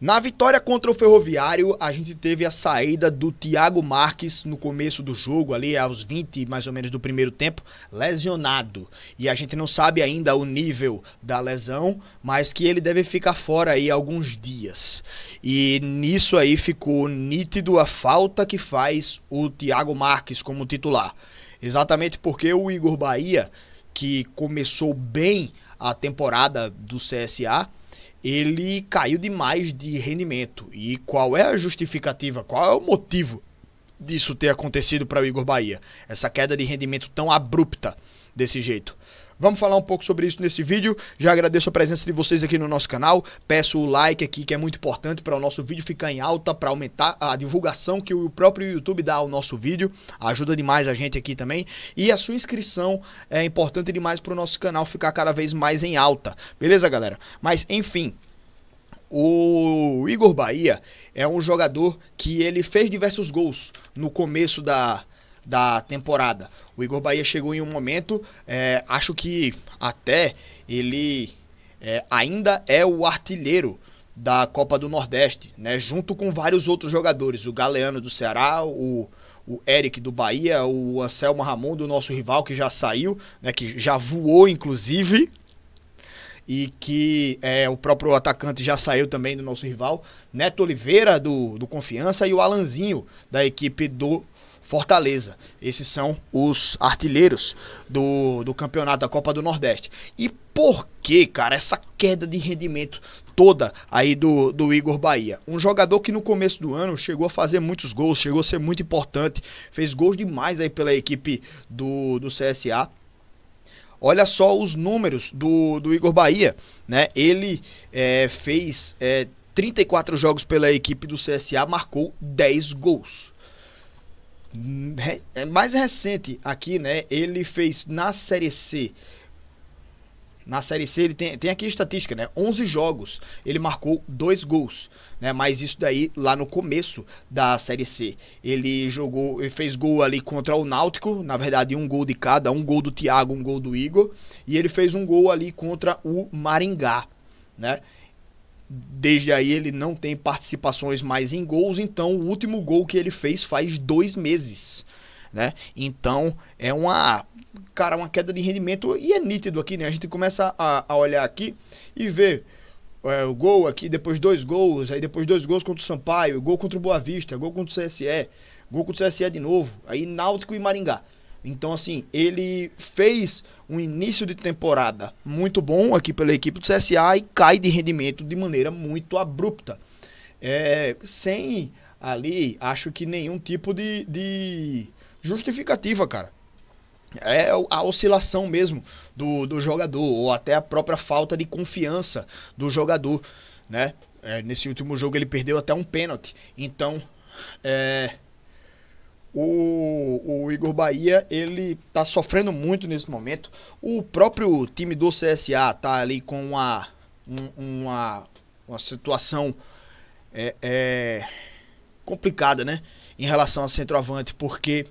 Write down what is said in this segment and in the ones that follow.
Na vitória contra o Ferroviário, a gente teve a saída do Thiago Marques no começo do jogo, ali aos 20 mais ou menos do primeiro tempo, lesionado. E a gente não sabe ainda o nível da lesão, mas que ele deve ficar fora aí alguns dias. E nisso aí ficou nítido a falta que faz o Thiago Marques como titular. Exatamente porque o Igor Bahia, que começou bem a temporada do CSA, ele caiu demais de rendimento. E qual é a justificativa, qual é o motivo disso ter acontecido para o Igor Bahia? Essa queda de rendimento tão abrupta desse jeito. Vamos falar um pouco sobre isso nesse vídeo. Já agradeço a presença de vocês aqui no nosso canal. Peço o like aqui, que é muito importante para o nosso vídeo ficar em alta, para aumentar a divulgação que o próprio YouTube dá ao nosso vídeo. Ajuda demais a gente aqui também. E a sua inscrição é importante demais para o nosso canal ficar cada vez mais em alta. Beleza, galera? Mas, enfim, o Igor Bahia é um jogador que ele fez diversos gols no começo da temporada. O Igor Bahia chegou em um momento, acho que até ele ainda é o artilheiro da Copa do Nordeste, né? Junto com vários outros jogadores, o Galeano do Ceará, o Eric do Bahia, o Anselmo Ramon do nosso rival, que já saiu, né? Que já voou inclusive, e que o próprio atacante já saiu também do nosso rival, Neto Oliveira do Confiança e o Alanzinho da equipe do Fortaleza. Esses são os artilheiros do campeonato da Copa do Nordeste. E por que, cara, essa queda de rendimento toda aí do Igor Bahia? Um jogador que no começo do ano chegou a fazer muitos gols, chegou a ser muito importante, fez gols demais aí pela equipe do CSA. Olha só os números do Igor Bahia, né? Ele fez 34 jogos pela equipe do CSA, marcou 10 gols. Mais recente aqui, né? Ele fez na Série C. Na Série C ele tem aqui a estatística, né? 11 jogos, ele marcou 2 gols, né? Mas isso daí lá no começo da Série C. Ele fez gol ali contra o Náutico, na verdade um gol de cada, um gol do Thiago, um gol do Igor, e ele fez um gol ali contra o Maringá, né? Desde aí ele não tem participações mais em gols, então o último gol que ele fez faz 2 meses, né? Então é uma queda de rendimento, e é nítido aqui, né? A gente começa a olhar aqui e ver o gol aqui, depois 2 gols, aí depois 2 gols contra o Sampaio, gol contra o Boa Vista, gol contra o CSE, gol contra o CSE de novo, aí Náutico e Maringá. Então, assim, ele fez um início de temporada muito bom aqui pela equipe do CSA e cai de rendimento de maneira muito abrupta. Sem ali, acho que nenhum tipo de justificativa, cara. É a oscilação mesmo do jogador, ou até a própria falta de confiança do jogador, né? Nesse último jogo ele perdeu até um pênalti. Então, o Igor Bahia, ele tá sofrendo muito nesse momento. O próprio time do CSA tá ali com uma situação complicada, né? Em relação ao centroavante, porque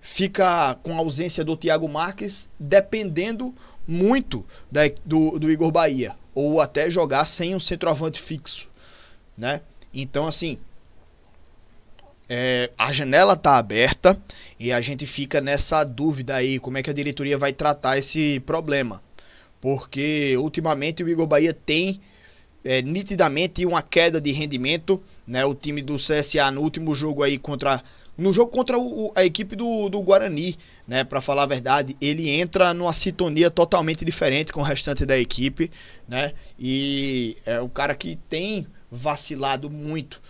fica com a ausência do Thiago Marques, dependendo muito do Igor Bahia, ou até jogar sem um centroavante fixo, né? Então, assim, a janela tá aberta e a gente fica nessa dúvida aí, como é que a diretoria vai tratar esse problema, porque ultimamente o Igor Bahia tem nitidamente uma queda de rendimento, né? O time do CSA no último jogo aí contra a equipe do Guarani, né? Para falar a verdade, ele entra numa sintonia totalmente diferente com o restante da equipe, né? E é o cara que tem vacilado muito,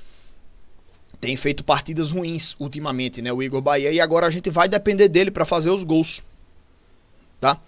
tem feito partidas ruins ultimamente, né? O Igor Bahia, e agora a gente vai depender dele para fazer os gols, tá?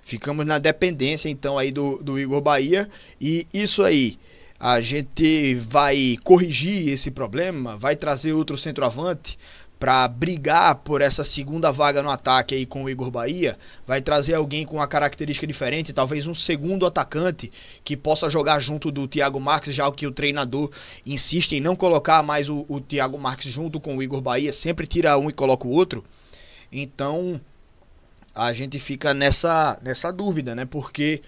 Ficamos na dependência então aí do Igor Bahia, e isso aí a gente vai corrigir esse problema, vai trazer outro centroavante para brigar por essa segunda vaga no ataque aí com o Igor Bahia, vai trazer alguém com uma característica diferente, talvez um segundo atacante que possa jogar junto do Thiago Marques, já que o treinador insiste em não colocar mais o Thiago Marques junto com o Igor Bahia, sempre tira um e coloca o outro. Então a gente fica nessa dúvida, né? Porque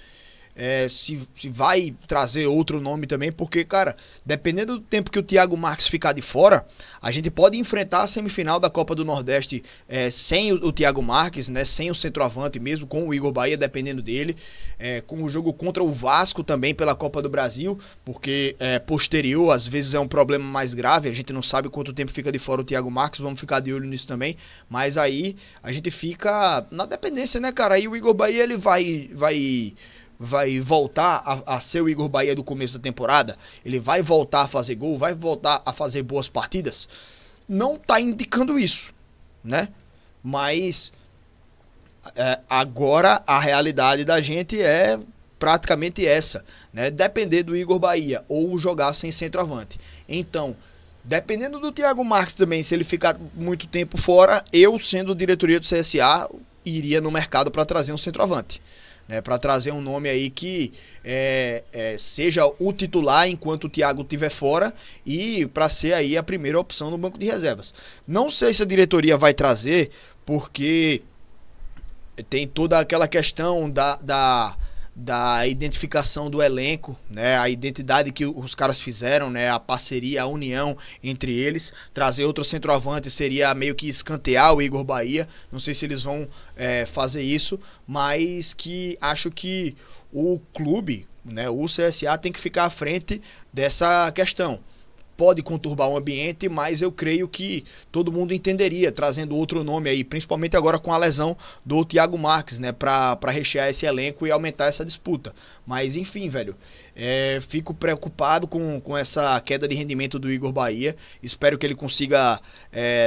se vai trazer outro nome também, porque, cara, dependendo do tempo que o Thiago Marques ficar de fora, a gente pode enfrentar a semifinal da Copa do Nordeste sem o Thiago Marques, né, sem o centroavante mesmo, com o Igor Bahia, dependendo dele, com o jogo contra o Vasco também pela Copa do Brasil, porque posterior, às vezes é um problema mais grave, a gente não sabe quanto tempo fica de fora o Thiago Marques, vamos ficar de olho nisso também, mas aí a gente fica na dependência, né, cara? Aí o Igor Bahia, ele vai voltar a ser o Igor Bahia do começo da temporada? Ele vai voltar a fazer gol? Vai voltar a fazer boas partidas? Não tá indicando isso, né? Mas agora a realidade da gente é praticamente essa, né? Depender do Igor Bahia ou jogar sem centroavante. Então, dependendo do Thiago Marques também, se ele ficar muito tempo fora, eu, sendo diretoria do CSA, iria no mercado para trazer um centroavante, né, para trazer um nome aí que seja o titular enquanto o Thiago estiver fora e para ser aí a primeira opção no banco de reservas. Não sei se a diretoria vai trazer, porque tem toda aquela questão da identificação do elenco, né, a identidade que os caras fizeram, né, a parceria, a união entre eles. Trazer outro centroavante seria meio que escantear o Igor Bahia. Não sei se eles vão fazer isso, mas que acho que o clube, né, o CSA, tem que ficar à frente dessa questão. Pode conturbar o ambiente, mas eu creio que todo mundo entenderia, trazendo outro nome aí, principalmente agora com a lesão do Thiago Marques, né, para rechear esse elenco e aumentar essa disputa. Mas enfim, velho, fico preocupado com essa queda de rendimento do Igor Bahia. Espero que ele consiga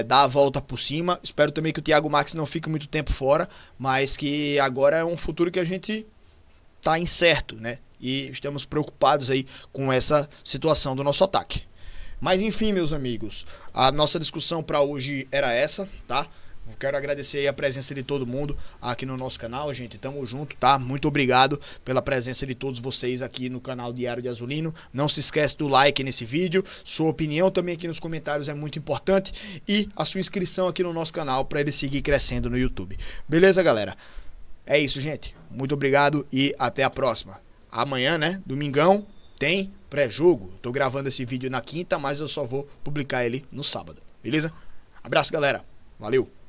dar a volta por cima. Espero também que o Thiago Marques não fique muito tempo fora, mas que agora é um futuro que a gente tá incerto, né? E estamos preocupados aí com essa situação do nosso ataque. Mas enfim, meus amigos, a nossa discussão para hoje era essa, tá? Eu quero agradecer aí a presença de todo mundo aqui no nosso canal, gente. Tamo junto, tá? Muito obrigado pela presença de todos vocês aqui no canal Diário de Azulino. Não se esquece do like nesse vídeo. Sua opinião também aqui nos comentários é muito importante. E a sua inscrição aqui no nosso canal para ele seguir crescendo no YouTube. Beleza, galera? É isso, gente. Muito obrigado e até a próxima. Amanhã, né? Domingão, tem pré-jogo. Tô gravando esse vídeo na quinta, mas eu só vou publicar ele no sábado. Beleza? Abraço, galera. Valeu!